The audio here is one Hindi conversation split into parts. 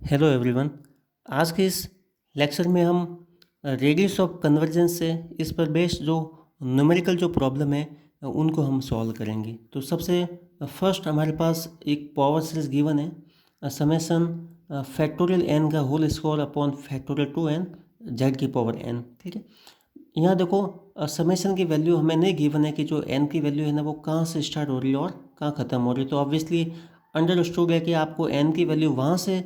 Hello everyone. आज के इस लेक्चर में हम रेडियस ऑफ कन्वर्जेंस से इस पर बेस्ड जो न्यूमेरिकल जो प्रॉब्लम है उनको हम सॉल्व करेंगे। तो सबसे फर्स्ट हमारे पास एक पावर सीरीज गिवन है, समेसन फैक्टोरियल एन का whole square upon factorial 2n z की पावर n। ठीक है, यहाँ देखो समेसन की वैल्यू हमें नहीं गिवन है कि जो n की वैल्यू है ना वो कहाँ से स्टार्ट हो रही है और कहाँ ख़त्म हो रही है। तो ऑब्वियसली अंडरस्टूड है कि आपको n की वैल्यू वहाँ से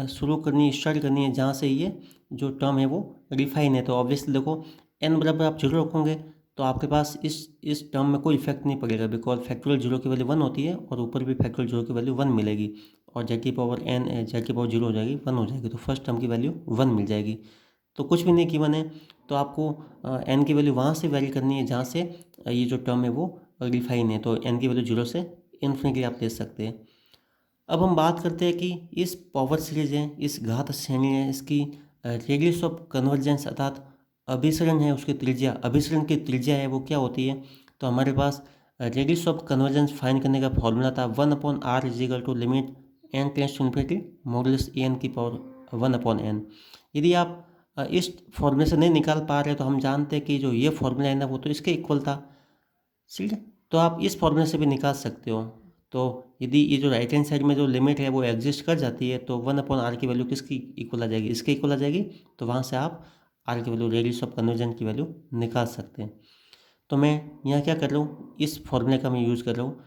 शुरू करनी है, स्टार्ट करनी है जहाँ से ये जो टर्म है वो डिफाइन है। तो ऑब्वियसली देखो n बराबर आप जीरो रखोगे तो आपके पास इस टर्म में कोई इफेक्ट नहीं पड़ेगा, बिकॉज फैक्टोरियल जीरो की वैल्यू 1 होती है और ऊपर भी फैक्टोरियल जीरो की वैल्यू 1 मिलेगी और जेड की पावर n जेड की पावर जीरो हो जाएगी, 1 हो जाएगी। तो फर्स्ट टर्म की वैल्यू 1 मिल जाएगी। तो कुछ भी नहीं गिवन है तो आपको n की वैल्यू वहाँ से वैरी करनी है जहाँ से ये जो टर्म है वो डिफाइन है। तो n की वैल्यू जीरो से इन्फिनिटी आप ले सकते हैं। अब हम बात करते हैं कि इस पावर सीरीज है, इस घात श्रेणी है, इसकी रेडियस ऑफ कन्वर्जेंस अर्थात अभिसरण है, उसकी त्रिज्या, अभिसरण की त्रिज्या है वो क्या होती है। तो हमारे पास रेडियस ऑफ कन्वर्जेंस फाइंड करने का फॉर्मूला था 1/r is equal to limit n tends to infinity modulus an की पावर 1/n। यदि आप इस फॉर्मूले से नहीं निकाल पा रहे तो हम जानते हैं कि जो ये फॉर्मूला है ना वो तो इसके इक्वल था। ठीक है, तो आप इस फॉर्मूले से भी निकाल सकते हो। तो यदि ये जो राइट हैंड साइड में जो लिमिट है वो एग्जिस्ट कर जाती है तो 1/r की वैल्यू किसकी इक्वल आ जाएगी, इसके इक्वल आ जाएगी। तो वहाँ से आप r की वैल्यू, रेडियस ऑफ कन्वर्जन की वैल्यू निकाल सकते हैं। तो मैं यहाँ क्या कर रहा हूँ, इस फॉर्मूले का मैं यूज़ कर रहा हूँ।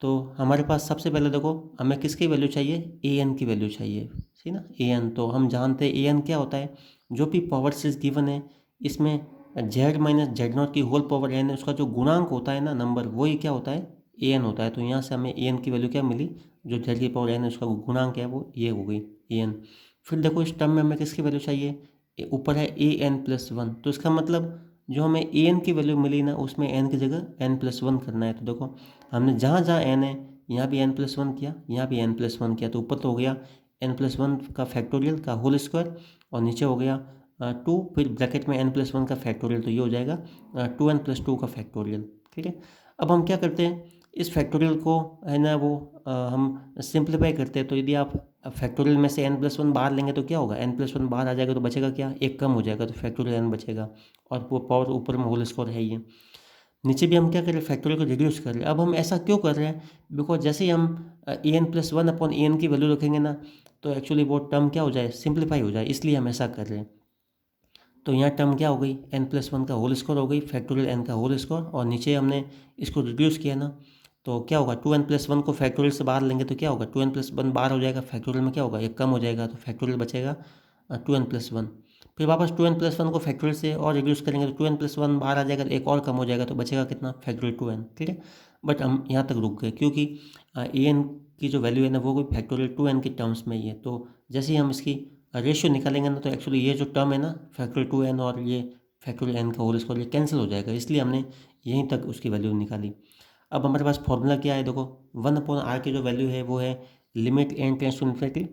तो हमारे पास सबसे पहले देखो हमें किसकी वैल्यू चाहिए, an की वैल्यू चाहिए। ठीक ना, an तो हम जानते हैं an क्या होता है, जो भी पावर सीरीज गिवन है इसमें z माइनस जेड नॉट की होल पावर n है, उसका जो गुणांक होता है ना नंबर, वही क्या होता है, an होता है। तो यहाँ से हमें an की वैल्यू क्या मिली, जो z की पावर n है उसका गुणांक है वो ये हो गई an। फिर देखो इस टर्म में हमें किसकी वैल्यू चाहिए, ऊपर है an+1, तो इसका मतलब जो हमें an की वैल्यू मिली ना उसमें n की जगह n+1 करना है। तो देखो हमने जहाँ जहाँ n है यहाँ भी n+1 किया, यहाँ भी n+1 किया, तो ऊपर तो हो गया n+1 का फैक्टोरियल का होल स्क्वायर और नीचे हो गया 2, फिर ब्रैकेट में n+1 का फैक्टोरियल, तो ये हो जाएगा 2n+2 का फैक्टोरियल। ठीक है, अब हम क्या करते हैं, इस फैक्टोरियल को है ना वो हम सिंप्लीफाई करते हैं। तो यदि आप फैक्टोरियल में से n+1 बाहर लेंगे तो क्या होगा, n+1 बाहर आ जाएगा तो बचेगा क्या, एक कम हो जाएगा, तो फैक्टोरियल n बचेगा और वो पावर ऊपर में होल स्क्वायर है ये। नीचे भी हम क्या कर रहे हैं, फैक्टोरियल को रिड्यूस कर रहे हैं। अब हम ऐसा क्यों कर रहे हैं, बिकॉज जैसे ही हम an+1/an की वैल्यू रखेंगे ना तो एक्चुअली वो टर्म क्या हो जाए, सिंप्लीफाई हो जाए, इसलिए हम ऐसा कर रहे हैं। तो यहाँ टर्म क्या हो गई, n+1 का होल स्क्वायर हो गई, फैक्टोरियल n का होल स्क्वायर, और नीचे हमने इसको रिड्यूस किया ना तो क्या होगा, 2n+1 को फैक्टोरियल से बाहर लेंगे तो क्या होगा, 2n+1 बाहर हो जाएगा, फैक्टोरियल में क्या होगा, एक कम हो जाएगा, तो फैक्टोरियल बचेगा 2n+1। फिर वापस 2n+1 को फैक्टोरियल से और रिड्यूस करेंगे तो 2n+1 बाहर आ जाएगा, तो एक और कम हो जाएगा, तो बचेगा कितना, फैक्टोरियल 2n। ठीक है, बट हम यहाँ तक रुक गए क्योंकि an की जो वैल्यू है ना वो कोई फैक्टोरियल 2n के टर्म्स में ही है। तो जैसे ही हम इसकी रेशियो निकालेंगे ना तो एक्चुअली ये जो टर्म है ना फैक्टोरियल 2n और ये फैक्टोरियल n का होल स्क्वायर ये कैंसिल हो जाएगा, इसलिए हमने यहीं तक उसकी वैल्यू निकाली। अब हमारे पास फॉर्मूला क्या है, देखो 1/r की जो वैल्यू है वो है limit n tends to infinity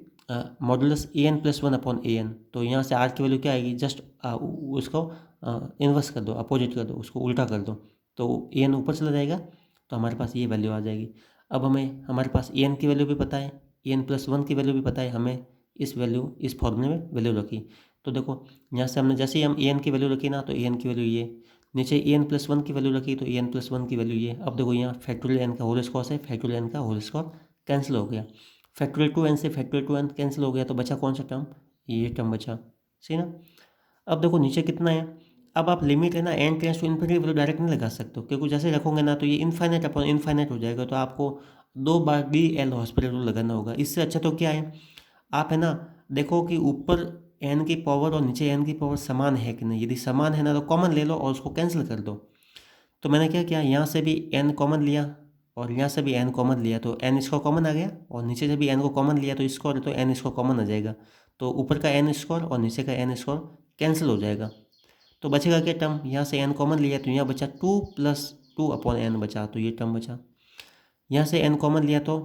modulus an+1/an। तो यहाँ से r की वैल्यू क्या आएगी, जस्ट उसको इन्वर्स कर दो, अपोजिट कर दो, उसको उल्टा कर दो, तो an ऊपर चला जाएगा, तो हमारे पास ये वैल्यू आ जाएगी। अब हमें हमारे पास an की वैल्यू भी पता है, an+1 की वैल्यू भी पता है, हमें इस वैल्यू, इस फॉर्मूले में वैल्यू रखी। तो देखो यहाँ से हमने जैसे ही हम an की वैल्यू रखी ना तो an की वैल्यू ये, नीचे an+1 की वैल्यू रखी तो an+1 की वैल्यू ये। अब देखो यहाँ फैक्टोरियल n का होल स्क्वायर है, फैक्टोरियल n का होल स्क्वायर कैंसिल हो गया, फैक्टोरियल 2n से फैक्टोरियल 2n कैंसिल हो गया, तो बचा कौन सा टर्म, ये टर्म बचा। सही ना, अब देखो नीचे कितना है, अब आप लिमिट है ना n tends to infinity value direct नहीं लगा सकते हो, क्योंकि जैसे रखोगे ना तो ये इनफाइनाइट अपॉन इनफाइनाइट हो जाएगा, तो आपको 2 बार DL हॉस्पिटल रूल लगाना होगा। इससे अच्छा तो क्या है, आप है ना देखो कि ऊपर n की पावर और नीचे n की पावर समान है कि नहीं, यदि समान है ना तो कॉमन ले लो और उसको कैंसिल कर दो। तो मैंने क्या किया, यहाँ से भी n कॉमन लिया और यहाँ से भी n कॉमन लिया, तो n इसको कॉमन आ गया, और नीचे से भी n को कॉमन लिया तो इसको, तो n इसको कॉमन आ जाएगा, तो ऊपर का n स्क्वायर और नीचे का n स्क्वायर कैंसिल हो जाएगा। तो बचेगा क्या टर्म, यहाँ से n कॉमन लिया तो यहाँ बचा 2+2/n बचा, तो ये टर्म बचा। यहाँ से n कॉमन लिया तो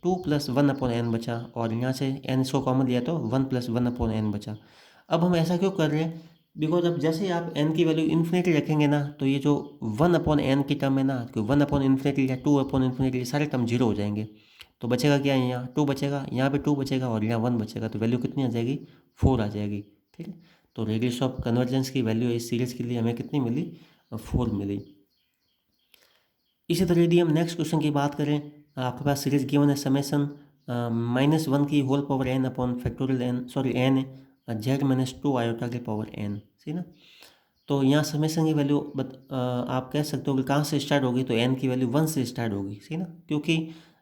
2+1/n बचा, और यहाँ से n इसको कॉमन लिया तो 1+1/n बचा। अब हम ऐसा क्यों कर रहे हैं, बिकॉज अब जैसे ही आप n की वैल्यू इन्फिनिटी रखेंगे ना तो ये जो 1/n की टर्म है ना, 1/∞ या 2/∞ सारे टर्म जीरो हो जाएंगे। तो बचेगा क्या, यहाँ 2 बचेगा, यहाँ पे 2 बचेगा और यहाँ 1 बचेगा, तो वैल्यू कितनी आ जाएगी, 4 आ जाएगी। ठीक है, तो रेडियस ऑफ कन्वर्जेंस की वैल्यू इस सीरीज के लिए हमें कितनी मिली, 4 मिली। इसी तरह यदि हम नेक्स्ट क्वेश्चन की बात करें, आपके पास सीरीज गिवन है समेसन -1 की whole power n upon factorial n, sorry n z -2 iota की पावर n, सही ना। तो यहाँ समेसन की वैल्यू आप कह सकते हो कि कहाँ से स्टार्ट होगी, तो n की वैल्यू 1 से स्टार्ट होगी, सही ना, क्योंकि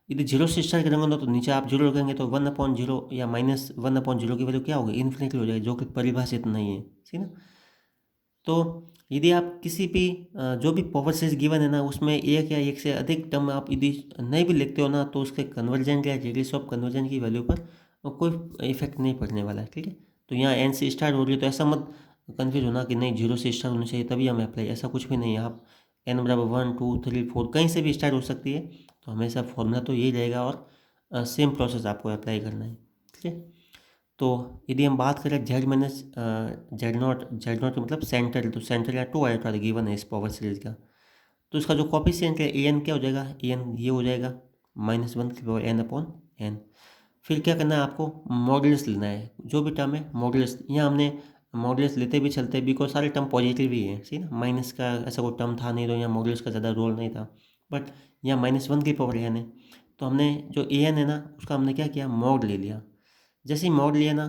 यदि 0 से स्टार्ट करेंगे ना तो नीचे आप 0 रखेंगे तो 1/0 या -1/0 की वैल्यू क्या होगी, इन्फिनिटी हो जाएगी, जो कि परिभाषित नहीं है, सही ना। तो यदि आप किसी भी जो भी पावर सीरीज गिवन है ना उसमें एक या एक से अधिक टर्म आप यदि नहीं भी लिखते हो ना तो उसके कन्वर्जेंट या रेडियस ऑफ कन्वर्जेंट की वैल्यू पर कोई इफेक्ट नहीं पड़ने वाला है। ठीक है, तो यहाँ एन से स्टार्ट हो रही है तो ऐसा मत कन्फ्यूज होना कि नहीं 0 से स्टार्ट होना चाहिए तभी हमें अप्लाई, ऐसा कुछ भी नहीं है। आप n बराबर 1 2 3 4 कहीं से भी स्टार्ट हो सकती है, तो हमेशा फॉर्मूला तो यही रहेगा और सेम प्रोसेस आपको अप्लाई करना है। ठीक है, तो यदि हम बात करें जेड माइनस जेड नॉट मतलब सेंटर, तो सेंटर या 2 आयोटा गिवन है इस पावर सीरीज का, तो इसका जो कॉफिशिएंट है ए एन क्या हो जाएगा, ए एन ये हो जाएगा -1 की पावर n अपॉन n। फिर क्या करना है आपको, मॉडुलस लेना है, जो भी टर्म है मॉडुलस, यहाँ हमने मॉडुलस लेते भी चलते बिकॉज सारे टर्म पॉजिटिव ही है, सही ना, माइनस का ऐसा कोई टर्म था नहीं तो यहाँ मॉडुलस का ज़्यादा रोल नहीं था, बट यहाँ -1 की पावर n है, तो हमने जो ए एन है ना उसका हमने क्या किया, मॉड ले लिया। जैसे ही मॉड लिया ना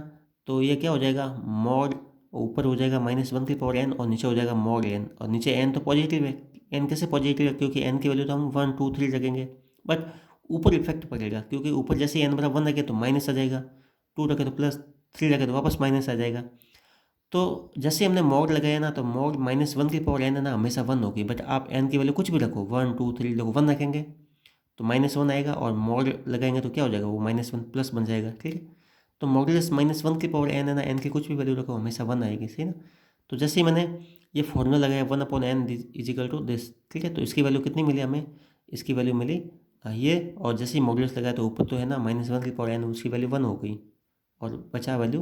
तो ये क्या हो जाएगा, मॉड ऊपर हो जाएगा -1 की पावर n और नीचे हो जाएगा मॉड n, और नीचे n तो पॉजिटिव है, n कैसे पॉजिटिव है, क्योंकि n की वैल्यू तो हम 1 2 3 रखेंगे, बट ऊपर इफेक्ट पड़ेगा क्योंकि ऊपर जैसे n बराबर 1 रखे तो माइनस आ जाएगा, 2 रखे तो प्लस, 3 रखे तो वापस माइनस आ जाएगा। तो जैसे हमने मॉड लगाया ना तो मॉड -1 की पावर n है ना हमेशा 1 होगी, बट आप n की वैल्यू कुछ भी रखो 1 2 3 रखो 1 रखेंगे तो -1 आएगा, और मॉड लगाएंगे तो क्या हो जाएगा, वो -1 प्लस बन जाएगा। ठीक है, तो मॉडुलस -1 की पावर n है ना, n की कुछ भी वैल्यू रखो हमेशा 1 आएगी, सही ना। तो जैसे ही मैंने ये फॉर्मूला लगाया 1/n is equal to this, ठीक है, तो इसकी वैल्यू कितनी मिली हमें, इसकी वैल्यू मिली ये, और जैसे ही मॉडुलस लगाया तो ऊपर तो है ना -1 की पावर n उसकी वैल्यू 1 हो गई, और बचा वैल्यू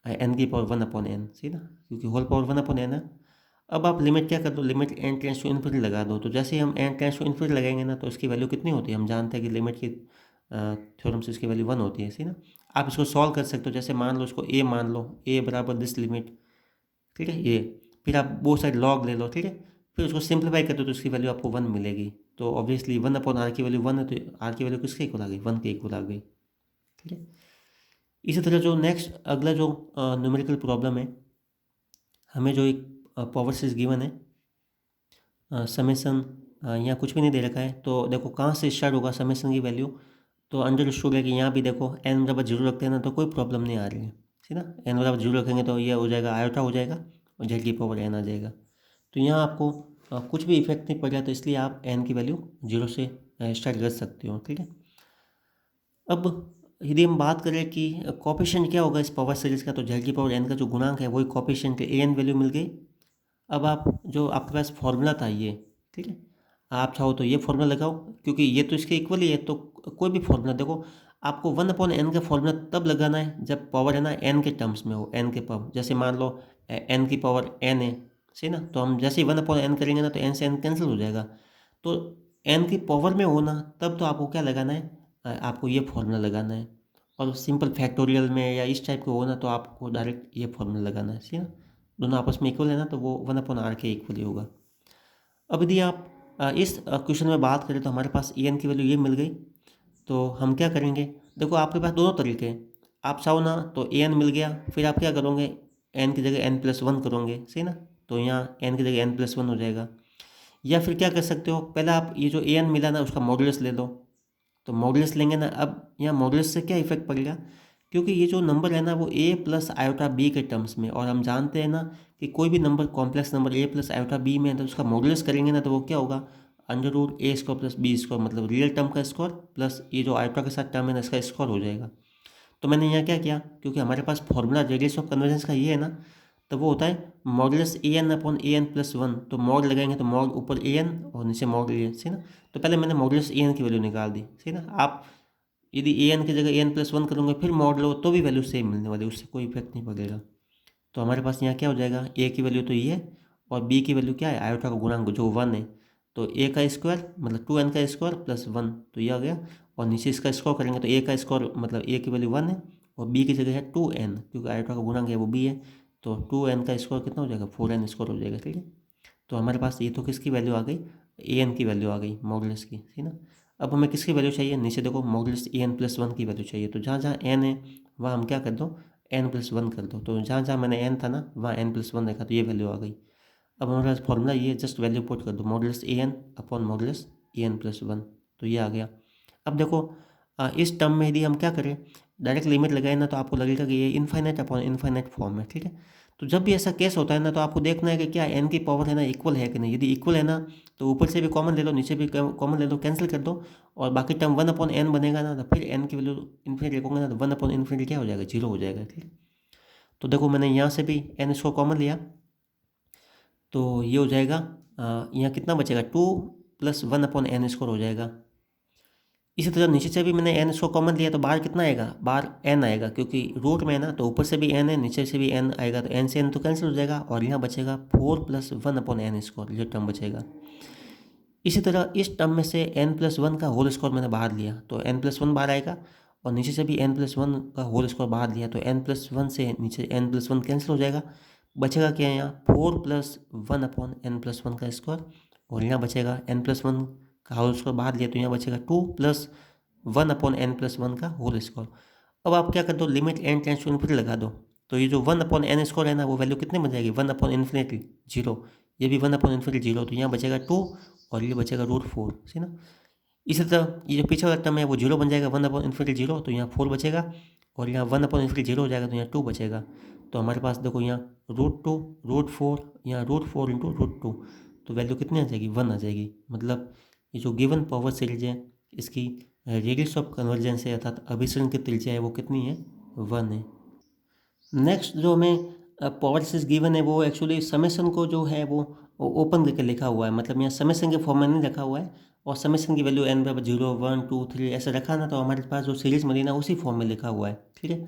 n की पावर 1/n, सही ना, क्योंकि होल पावर 1/n है। अब आप लिमिट क्या कर दो, limit n tends to infinity लगा दो, तो जैसे ही हम n टेंड्स टू इन्फिनिटी लगाएंगे ना तो इसकी वैल्यू कितनी होती है, हम जानते हैं कि लिमिट की थ्योरम से इसकी वैल्यू 1 होती है, सही ना। आप इसको सॉल्व कर सकते हो, जैसे मान लो इसको a मान लो, a बराबर दिस लिमिट, ठीक है ये, फिर आप वो साइड लॉग ले लो, ठीक है, फिर उसको सिंप्लीफाई कर दो तो इसकी वैल्यू आपको 1 मिलेगी। तो ऑब्वियसली 1/r की वैल्यू 1 है, तो r की वैल्यू किसके इक्वल आ गई, 1 के इक्वल आ गई। ठीक है, इसी तरह जो नेक्स्ट अगला जो न्यूमेरिकल प्रॉब्लम है, हमें जो एक पावर सीरीज गिवन है समेसन, यहाँ कुछ भी नहीं दे रखा है, तो देखो कहाँ से स्टार्ट होगा समेसन की वैल्यू, तो अंडरस्टूड है कि यहाँ भी देखो n बराबर 0 रखते हैं ना तो कोई प्रॉब्लम नहीं आ रही है, ठीक है ना, n बराबर 0 रखेंगे तो ये हो जाएगा आयोटा हो जाएगा और z की पावर n आ जाएगा। तो यहाँ आपको कुछ भी इफेक्ट नहीं पड़ रहा, तो इसलिए आप n की वैल्यू 0 से स्टार्ट कर सकते हो। ठीक है, अब यदि हम बात करें कि कॉफिशिएंट क्या होगा इस पावर सीरीज का, तो z की पावर n का जो गुणांक है वही कॉफिशिएंट है, ए एन वैल्यू मिल गई। अब आप जो आपके पास फॉर्मूला था ये, ठीक है, आप चाहो तो ये फॉर्मूला लगाओ क्योंकि ये तो इसके इक्वल ही है, तो कोई भी फॉर्मूला देखो, आपको 1/n का फॉर्मूला तब लगाना है जब पावर है ना n के टर्म्स में हो, n के पावर, जैसे मान लो n की पावर n है, सही ना, तो हम जैसे ही 1/n करेंगे ना तो n से n कैंसिल हो जाएगा, तो n की पावर में हो ना तब तो आपको क्या लगाना है, आपको ये फॉर्मूला लगाना है, और सिंपल फैक्टोरियल में या इस टाइप के हो ना तो आपको डायरेक्ट ये फॉर्मूला लगाना है, सही ना, दोनों आपस में इक्वल है ना तो वो 1/r के इक्वल ही होगा। अब यदि आप इस क्वेश्चन में बात करें तो हमारे पास ए एन की वैल्यू ये मिल गई, तो हम क्या करेंगे, देखो आपके पास दोनों तरीके हैं, आप चाहो ना तो ए एन मिल गया, फिर आप क्या करोगे, एन की जगह n+1 करोगे, सही ना, तो यहाँ n की जगह n+1 हो जाएगा। या फिर क्या कर सकते हो, पहले आप ये जो ए एन मिला ना उसका मॉडुलस ले लो, तो मॉडुलस लेंगे ना, अब यहाँ मॉडुलस से क्या इफेक्ट पड़ेगा, क्योंकि ये जो नंबर है ना वो a प्लस आयोटा b के टर्म्स में, और हम जानते हैं ना कि कोई भी number complex number a plus iota b में है तो उसका मॉडुलस करेंगे ना तो वो क्या होगा, √a² प्लस b² मतलब रियल टर्म का स्क्वायर प्लस ये जो आयोटा के साथ टर्म है ना इसका स्क्वायर हो जाएगा। तो मैंने यहाँ क्या किया, क्योंकि हमारे पास फॉर्मूला रेडियस ऑफ कन्वर्जेंस का ये है ना, तो वो होता है modulus A N upon A N plus 1, तो मॉड लगाएंगे तो मॉड ऊपर ए एन और नीचे मॉड ए एन, सही ना। तो पहले मैंने मॉडुलस ए एन की वैल्यू निकाल दी, सही ना। आप यदि ए एन की जगह n+1 करूँगा फिर मॉड लो तो भी वैल्यू सेम मिलने वाली, उससे कोई इफेक्ट नहीं पड़ेगा। तो हमारे पास यहाँ क्या हो जाएगा, ए की वैल्यू तो ये है और बी की वैल्यू क्या है, आयोटा का गुणांक जो 1 है, तो ए का स्क्वायर मतलब 2n का स्क्वायर प्लस 1, तो ये आ गया और नीचे इसका स्कोर करेंगे तो ए का स्कोर मतलब ए की वैल्यू 1 है और बी की जगह है 2n, क्योंकि आयोटा का गुणांक है वो बी है, तो 2n का स्कोर कितना हो जाएगा, 4n स्कोर हो जाएगा। ठीक है, तो हमारे पास ये तो किसकी वैल्यू आ गई, an की वैल्यू आ गई मॉडुलस की, ठीक ना। अब हमें किसकी वैल्यू चाहिए, नीचे देखो मॉडुलस an+1 की वैल्यू चाहिए, तो जहाँ जहाँ n है वहाँ हम क्या कर दो, n+1 कर दो, तो जहाँ जहाँ मैंने n था ना वहाँ n+1 देखा, तो ये वैल्यू आ गई। अब हमारे पास फॉर्मूला ये जस्ट वैल्यू पुट कर दो, modulus an upon modulus an+1, तो ये आ गया। अब देखो इस टर्म में यदि हम क्या करें, डायरेक्ट लिमिट लगाए ना तो आपको लगेगा कि ये इनफाइनाइट अपॉन इनफाइनाइट फॉर्म है। ठीक है, तो जब भी ऐसा केस होता है ना तो आपको देखना है कि क्या n की पावर है ना इक्वल है कि नहीं। यदि इक्वल है ना तो ऊपर से भी कॉमन ले लो, नीचे भी कॉमन ले लो, कैंसिल कर दो, और बाकी टर्म 1/n बनेगा ना, तो फिर n की वैल्यू इन्फिनिटी रखोगे ना तो 1/∞ क्या हो जाएगा, 0 हो जाएगा। ठीक है, तो देखो मैंने यहाँ से भी n इसको कॉमन लिया, तो ये हो जाएगा यहाँ कितना बचेगा, 2 + 1/n स्क्वायर हो जाएगा। इसी तरह नीचे से भी मैंने n इसको कॉमन लिया, तो बाहर कितना आएगा, बाहर n आएगा, क्योंकि रूट में है ना, तो ऊपर से भी n है नीचे से भी n आएगा, तो n से n तो कैंसिल हो जाएगा और यहाँ बचेगा 4 + 1/n स्क्वायर, ये टर्म बचेगा। इसी तरह इस टर्म में से n+1 का होल स्क्वायर मैंने बाहर लिया, तो n+1 बाहर आएगा, और नीचे से भी n+1 का होल स्क्वायर बाहर लिया, तो n+1 से नीचे n+1 कैंसिल हो जाएगा, बचेगा क्या यहाँ 4 + 1/n+1 का स्क्वायर, और यहाँ बचेगा n+1 का होल स्क्वायर बाहर लिया, तो यहाँ बचेगा 2 + 1/n+1 का होल स्क्वायर। अब आप क्या कर दो, limit n tends to infinity लगा दो, तो ये जो 1/n स्क्वायर है ना वो वैल्यू कितनी बन जाएगी, 1/∞ 0, ये भी 1/∞ 0, तो यहाँ बचेगा 2 और ये बचेगा √4, है ना। इसी तरह ये जो पीछे वाला टर्म है वो 0 बन जाएगा, 1/∞ 0, तो यहाँ 4 बचेगा, और यहाँ 1/∞ 0 हो जाएगा, तो यहाँ 2 बचेगा। तो हमारे पास देखो यहाँ √2 √4, यहाँ √4 × √2, तो वैल्यू कितनी आ जाएगी, 1 आ जाएगी। मतलब ये जो गिवन पावर सीरीज है इसकी रेडियस ऑफ कन्वर्जेंस है, अर्थात अभिसरण की त्रिज्या है वो कितनी है, 1 है। नेक्स्ट जो हमें पावर सीरीज गिवन है वो एक्चुअली समेशन को जो है वो ओपन करके लिखा हुआ है, मतलब यहाँ समेशन के फॉर्म में नहीं रखा हुआ है, और समेशन की वैल्यू n = 0 1 2 3 ऐसे रखा ना, तो हमारे पास जो सीरीज मिली ना उसी फॉर्म में लिखा हुआ है। ठीक है,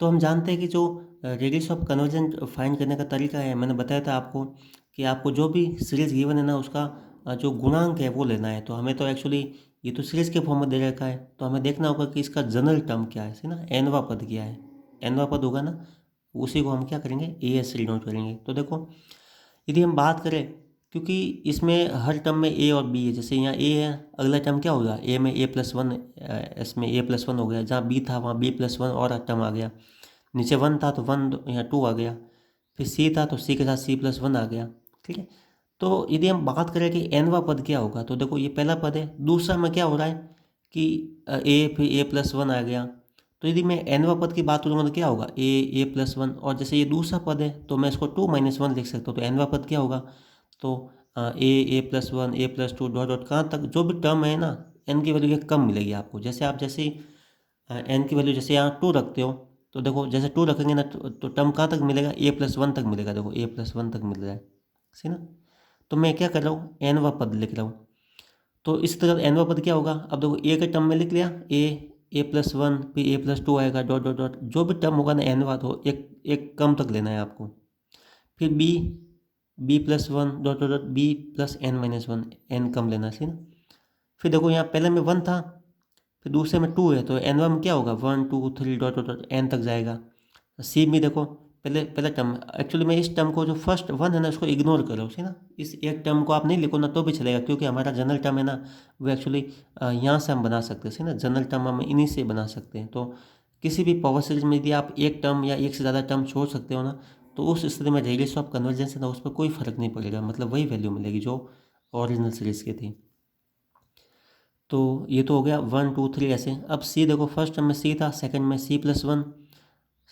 तो हम जानते हैं कि जो रेडियस ऑफ कन्वर्जन फाइंड करने का तरीका है, मैंने बताया था आपको कि आपको जो भी सीरीज गिवन है ना उसका जो गुणांक है वो लेना है। तो हमें तो एक्चुअली ये तो सीरीज के फॉर्म में दे रखा है, तो हमें देखना होगा कि इसका जनरल टर्म क्या है ना, nवा पद क्या है, nवा पद होगा ना, उसी को हम क्या करेंगे, ए एस डिनोट करेंगे। तो देखो यदि हम बात करें, क्योंकि इसमें हर टर्म में ए और बी है, जैसे यहाँ ए है, अगला टर्म क्या होगा, ए में a+1, इसमें a+1 हो गया, जहाँ बी था वहाँ b+1 और टर्म आ गया, नीचे 1 था तो 1 यहाँ 2 आ गया, फिर सी था तो सी के साथ c+1 आ गया। ठीक है, तो यदि हम बात करें कि nवा पद क्या होगा, तो देखो ये पहला पद है, दूसरा में क्या हो रहा है कि ए फिर a+1 आ गया, तो यदि मैं nवा पद की बात करूँगा तो क्या होगा, a+1, और जैसे ये दूसरा पद है तो मैं इसको 2 - 1 लिख सकता हूँ, तो nवा पद क्या होगा, तो a+1 a+2 डॉट डॉट कहाँ तक जो भी टर्म है ना, n की वैल्यू ये कम मिलेगी आपको। जैसे आप जैसे n की वैल्यू जैसे यहाँ 2 रखते हो, तो देखो जैसे 2 रखेंगे ना तो टर्म कहाँ तक मिलेगा, a+1 तक मिलेगा, देखो a+1 तक मिल रहा है, सही ना। तो मैं क्या कर रहा हूँ, nवा पद लिख रहा हूँ, तो इस तरह nवा पद क्या होगा, अब देखो a के टर्म में लिख लिया, a+1 फिर a+2 आएगा डॉट डॉट डॉट, जो भी टर्म होगा ना nवा, तो एक एक कम तक लेना है आपको, फिर b+1 dot dot dot b+n-1, n कम लेना है ना। फिर देखो यहाँ पहले में 1 था, फिर दूसरे में 2 है, तो nवा में क्या होगा, 1 2 3 डॉट डॉट डॉट n तक जाएगा। सी में देखो पहला टर्म, एक्चुअली मैं इस टर्म को जो फर्स्ट 1 है ना उसको इग्नोर करो, है ना, इस एक टर्म को आप नहीं लिखो ना तो भी चलेगा, क्योंकि हमारा जनरल टर्म है ना वो एक्चुअली यहाँ से हम बना सकते हैं ना, जनरल टर्म हम इन्हीं से बना सकते हैं। तो किसी भी पावर सीरीज में यदि आप एक टर्म या एक से ज़्यादा टर्म छोड़ सकते हो ना, तो उस स्थिति में रेडियस ऑफ कन्वर्जेंस है ना उस पर कोई फर्क नहीं पड़ेगा, मतलब वही वैल्यू मिलेगी जो ओरिजिनल सीरीज की थी। तो ये तो हो गया 1 2 3 ऐसे। अब सी देखो, फर्स्ट टर्म में सी था, सेकंड में c+1,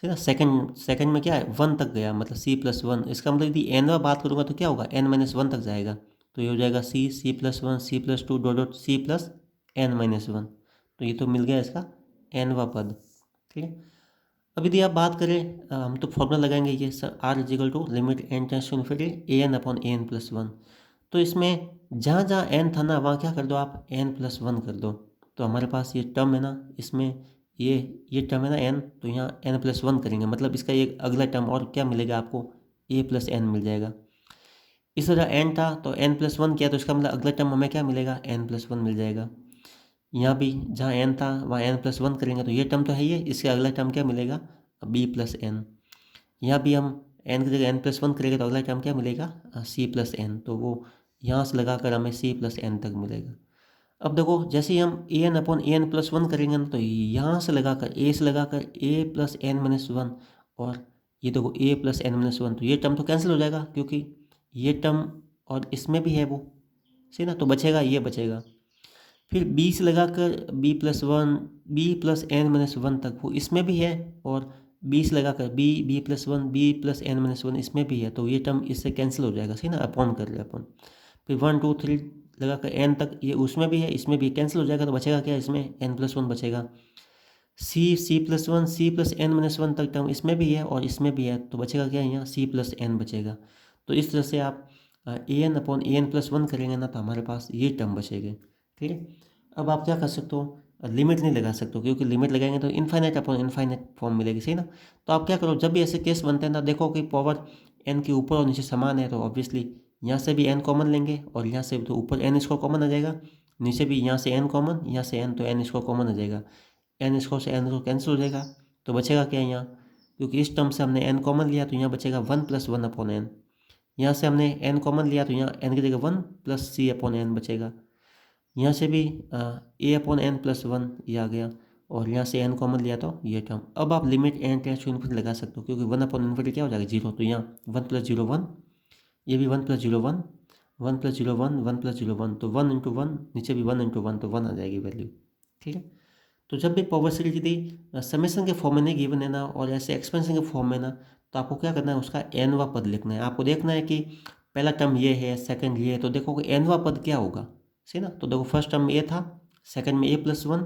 सीधा सेकंड में क्या है 1 तक गया, मतलब c+1, इसका मतलब यदि nवा बात करूँगा तो क्या होगा, n-1 तक जाएगा, तो ये हो जाएगा c+1 c+2 dot dot c+n-1, तो ये तो मिल गया इसका nवा पद। ठीक है, अब यदि आप बात करें हम तो फॉर्मूला लगाएंगे ये sir, r = limit n tends to infinity an/n+1, तो इसमें जहाँ जहाँ n था ना वहाँ क्या कर दो आप, n+1 कर दो, तो हमारे पास ये टर्म है ना, इसमें ये टर्म है ना n, तो यहाँ n+1 करेंगे, मतलब इसका एक अगला टर्म और क्या मिलेगा आपको, a+n मिल जाएगा। इस तरह n था तो n+1 किया, तो इसका मतलब अगला टर्म हमें क्या मिलेगा, n+1 मिल जाएगा। यहाँ भी जहाँ n था वहाँ n+1 करेंगे तो ये टर्म तो है ही है, इसके अगला टर्म क्या मिलेगा, b+n। यहाँ भी हम n की जगह n+1 करेंगे तो अगला टर्म क्या मिलेगा, c+n। तो वो यहाँ से लगाकर हमें c+n तक मिलेगा। अब देखो जैसे ही हम an/an+1 करेंगे ना तो यहाँ से लगाकर a से लगाकर a+n-1 और ये देखो a+n-1, तो ये टर्म तो कैंसिल हो जाएगा क्योंकि ये टर्म और इसमें भी है वो, सही ना। तो बचेगा ये बचेगा। फिर b से लगाकर b+1 b+n-1 तक वो इसमें भी है, और b से लगाकर b+1 b+n-1 इसमें भी है, तो ये टर्म इससे कैंसिल हो जाएगा, सही ना। अपॉन कर रहे अपन। फिर 1 2 3 लगाकर n तक ये उसमें भी है इसमें भी कैंसिल हो जाएगा, तो बचेगा क्या, इसमें n+1 बचेगा। c+1 c+n-1 तक टर्म इसमें भी है और इसमें भी है, तो बचेगा क्या, यहाँ c+n बचेगा। तो इस तरह से आप an/an+1 करेंगे ना तो हमारे पास ये टर्म बचेंगे, ठीक है। अब आप क्या कर सकते हो, लिमिट नहीं लगा सकते हो क्योंकि लिमिट लगाएंगे तो इनफाइनाइट अपॉन इनफाइनाइट फॉर्म मिलेगी, सही ना। तो आप क्या करो, जब भी ऐसे केस बनते हैं ना, देखो कि पावर n के ऊपर और नीचे समान है तो ऑब्वियसली यहाँ से भी n कॉमन लेंगे और यहाँ से तो ऊपर n इसको कॉमन आ जाएगा, नीचे भी यहाँ से n कॉमन, यहाँ से n तो n इसको कॉमन आ जाएगा, n इसको से n को कैंसिल हो जाएगा, तो बचेगा क्या यहाँ, क्योंकि इस टर्म से हमने n कॉमन लिया तो यहाँ बचेगा 1+1/n। यहाँ से हमने n कॉमन लिया तो यहाँ n की जगह 1+c/n बचेगा। यहाँ से भी a/n+1 ये आ गया, और यहाँ से n कॉमन लिया तो ये टर्म। अब आप लिमिट n लगा सकते हो क्योंकि 1/∞ क्या हो जाएगा, 0। तो यहाँ 1+0 1, ये भी 1+0 1, 1+0 1, 1+0 1, तो 1 × 1, नीचे भी 1 × 1, तो 1 आ जाएगी वैल्यू, ठीक है। तो जब भी पावर सीरीज यदि समेशन के फॉर्म में नहीं गिवन है ना और ऐसे एक्सपेंशन के फॉर्म में ना, तो आपको क्या करना है, उसका nवां पद लिखना है। आपको देखना है कि पहला टर्म ये है, सेकंड ये है, तो देखो कि nवां पद क्या होगा, सही ना। तो देखो फर्स्ट टर्म में a था, सेकंड में a+1,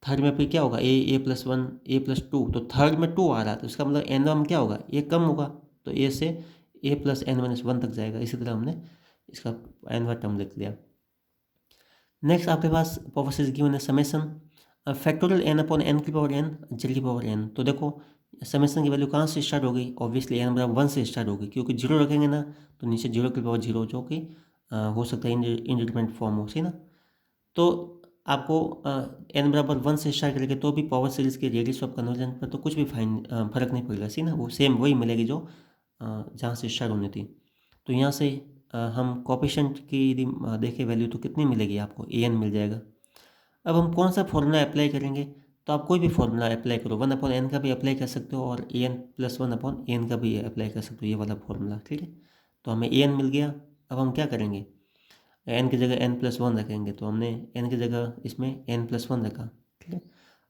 थर्ड में फिर क्या होगा, a+1 a+2, तो थर्ड में 2 आ रहा है तो इसका मतलब nवां में क्या होगा, a कम होगा, तो a से a+n-1 तक जाएगा। इसी तरह हमने इसका nवां टर्म लिख लिया। नेक्स्ट आपके पास पावर सीरीज गिवन है समेशन फैक्टोरियल n/n⁴n z⁴n। तो देखो समेशन की वैल्यू कहाँ से स्टार्ट होगी, ऑब्वियसली n=1 से स्टार्ट होगी क्योंकि 0 रखेंगे ना तो नीचे 0⁴0 जो कि हो सकता है इंडिटरमिनेट फॉर्म हो, सही ना। तो आपको n=1 से स्टार्ट करेंगे तो भी पावर सीरीज के रेडियस ऑफ कन्वर्जन पर तो कुछ भी फर्क नहीं पड़ेगा, सही ना। वो सेम वही मिलेगी जो जहाँ से स्टार्ट होनी थी। तो यहाँ से हम कोएफिशिएंट की यदि देखें वैल्यू तो कितनी मिलेगी आपको, an मिल जाएगा। अब हम कौन सा फॉर्मूला अप्लाई करेंगे, तो आप कोई भी फॉर्मूला अप्लाई करो, 1/n का भी अप्लाई कर सकते हो और an+1/n का भी अप्लाई कर सकते हो, ये वाला फॉर्मूला, ठीक है। तो हमें an मिल गया। अब हम क्या करेंगे, n की जगह n+1 रखेंगे, तो हमने n की जगह इसमें n+1 रखा, ठीक है।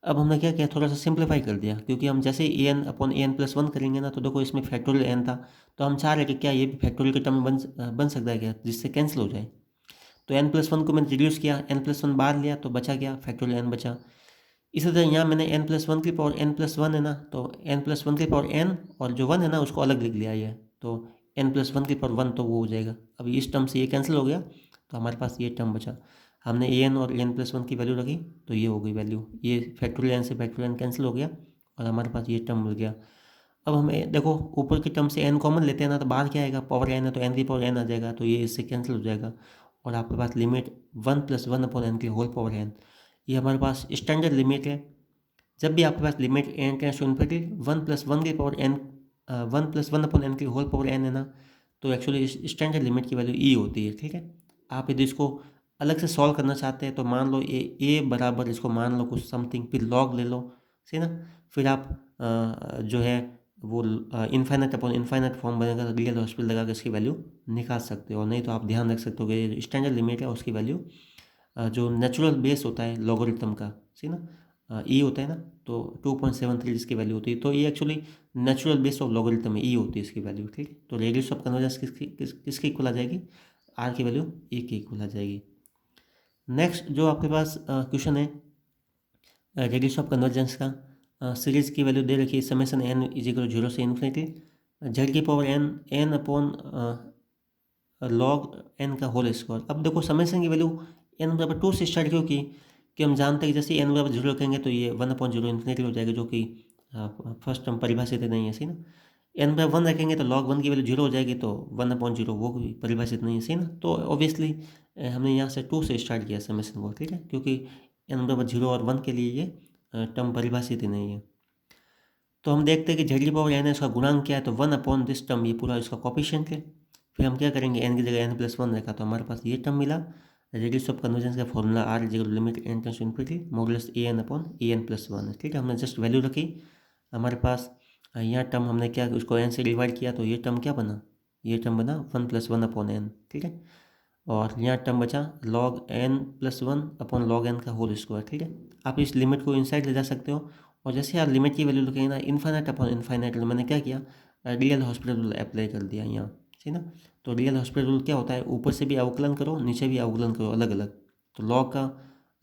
अब हमने क्या किया, थोड़ा सा सिंप्लीफाई कर दिया क्योंकि हम जैसे ही an/an+1 करेंगे ना तो देखो इसमें फैक्टोरियल n था, तो हम चाह रहे कि क्या ये भी फैक्टोरियल के टर्म में बन सकता है क्या, जिससे कैंसिल हो जाए। तो n+1 को मैंने रिड्यूस किया, n+1 बाहर लिया तो बचा क्या, फैक्टोरियल n बचा। इसी तरह यहाँ मैंने n+1 की पावर n+1 है ना, तो n+1 की पावर n और जो 1 है ना उसको अलग लिख लिया ये, तो n+1 की पावर 1 तो वो हो जाएगा। अभी इस टर्म से ये कैंसिल हो गया तो हमारे पास ये टर्म बचा। हमने an और n+1 की वैल्यू रखी तो ये हो गई वैल्यू, ये फैक्टोरियल n से फैक्टोरियल n कैंसिल हो गया और हमारे पास ये टर्म मिल गया। अब हमें देखो ऊपर की टर्म से n कॉमन लेते हैं ना तो बाहर क्या आएगा, पावर n है तो n की पावर n आ जाएगा, तो ये इससे कैंसिल हो जाएगा और आपके पास लिमिट 1+1/n की होल पावर n, ये हमारे पास स्टैंडर्ड लिमिट है। जब भी आपके पास limit n tends to infinity 1+1 की पावर n 1+1/n की होल पावर n है ना, तो एक्चुअली स्टैंडर्ड लिमिट की वैल्यू e होती है, ठीक है। आप यदि इसको अलग से सॉल्व करना चाहते हैं तो मान लो a बराबर इसको मान लो कुछ समथिंग, फिर लॉग ले लो, सही ना। फिर आप जो है वो इनफाइनाइट अपॉन इनफाइनाइट फॉर्म बनेगा तो रियल हॉस्पिटल लगा के इसकी वैल्यू निकाल सकते हो। नहीं तो आप ध्यान रख सकते हो कि स्टैंडर्ड लिमिट है उसकी वैल्यू जो नेचुरल बेस होता है लॉगरिथम का, सही ना, ई होता है ना, तो 2.73 इसकी वैल्यू होती है। तो ये actually natural base of logarithm है, ई होती है इसकी वैल्यू, ठीक है। तो रेडियस ऑफ कन्वर्जेंस किसकी इक्वल आ जाएगी, आर की वैल्यू ए की इक्वल आ जाएगी। नेक्स्ट जो आपके पास क्वेश्चन है रेडियस ऑफ कन्वर्जेंस का, सीरीज की वैल्यू दे रखी है समेशन n = 0 से इन्फिनिटी z की power n upon log n का होल स्क्वायर। अब देखो समेशन की वैल्यू n=2 से स्टार्ट क्यों की, कि हम जानते हैं कि जैसे n=0 रखेंगे तो ये 1/0 इन्फिनिटी हो जाएगा, जो कि फर्स्ट टर्म परिभाषित नहीं है, सही ना। n/1 रखेंगे तो log 1 की वैल्यू 0 हो जाएगी, तो 1/0 वो भी परिभाषित नहीं है, सही ना। तो ऑब्वियसली हमने यहाँ से 2 से स्टार्ट किया समेशन को, ठीक है, क्योंकि n बराबर 0 और 1 के लिए ये टर्म परिभाषित ही नहीं है। तो हम देखते हैं कि z की पावर n है, इसका गुणांक क्या है, तो 1 अपॉन दिस टर्म, ये पूरा इसका कोफिशिएंट है। फिर हम क्या करेंगे, n की जगह n+1 रखा तो हमारे पास ये टर्म मिला। रेडियस ऑफ कन्वर्जेंस का formula r is equal to limit n tends to infinity modulus an upon an+1 है। ठीक है, हमने जस्ट वैल्यू रखी। हमारे पास यहाँ टर्म हमने क्या, उसको n से डिवाइड किया तो ये टर्म क्या बना, ये टर्म बना 1+1 अपॉन n। ठीक है, और यहाँ टर्म बचा log n+1 upon log n का होल स्क्वायर। ठीक है, आप इस लिमिट को इनसाइड ले जा सकते हो। और जैसे आप लिमिट की वैल्यू लिखेंगे ना, इन्फाइनाइट अपॉन इन्फाइनाइट, मैंने क्या किया, रियल हॉस्पिटल रूल अप्लाई कर दिया यहाँ, ठीक ना। तो रियल हॉस्पिटल रूल क्या होता है, ऊपर से भी अवकलन करो, नीचे भी अवकलन करो अलग अलग। तो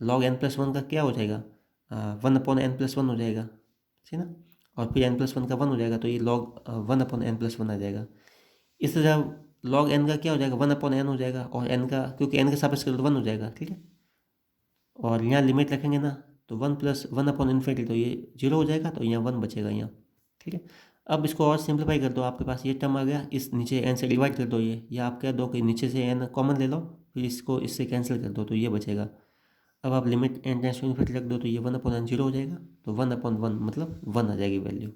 log n+1 का क्या हो जाएगा, 1/n+1 हो जाएगा, ठीक ना। और फिर n+1 का 1 हो जाएगा, तो ये log 1/n+1 आ जाएगा। इस तरह log n का क्या हो जाएगा, 1/n हो जाएगा, और n का, क्योंकि n के सापेक्ष करो तो 1 हो जाएगा। ठीक है, और यहाँ लिमिट रखेंगे ना, तो 1+1/∞ तो ये 0 हो जाएगा, तो यहाँ 1 बचेगा यहाँ। ठीक है, अब इसको और सिंप्लीफाई कर दो, आपके पास ये टर्म आ गया, इस नीचे n से डिवाइड कर दो ये, या आप कह दो कि नीचे से n कॉमन ले लो, फिर इसको इससे कैंसिल कर दो तो ये बचेगा। अब आप limit n tends to infinity रख दो तो ये 1/n 0 हो जाएगा, तो 1/1 मतलब 1 आ जाएगी वैल्यू।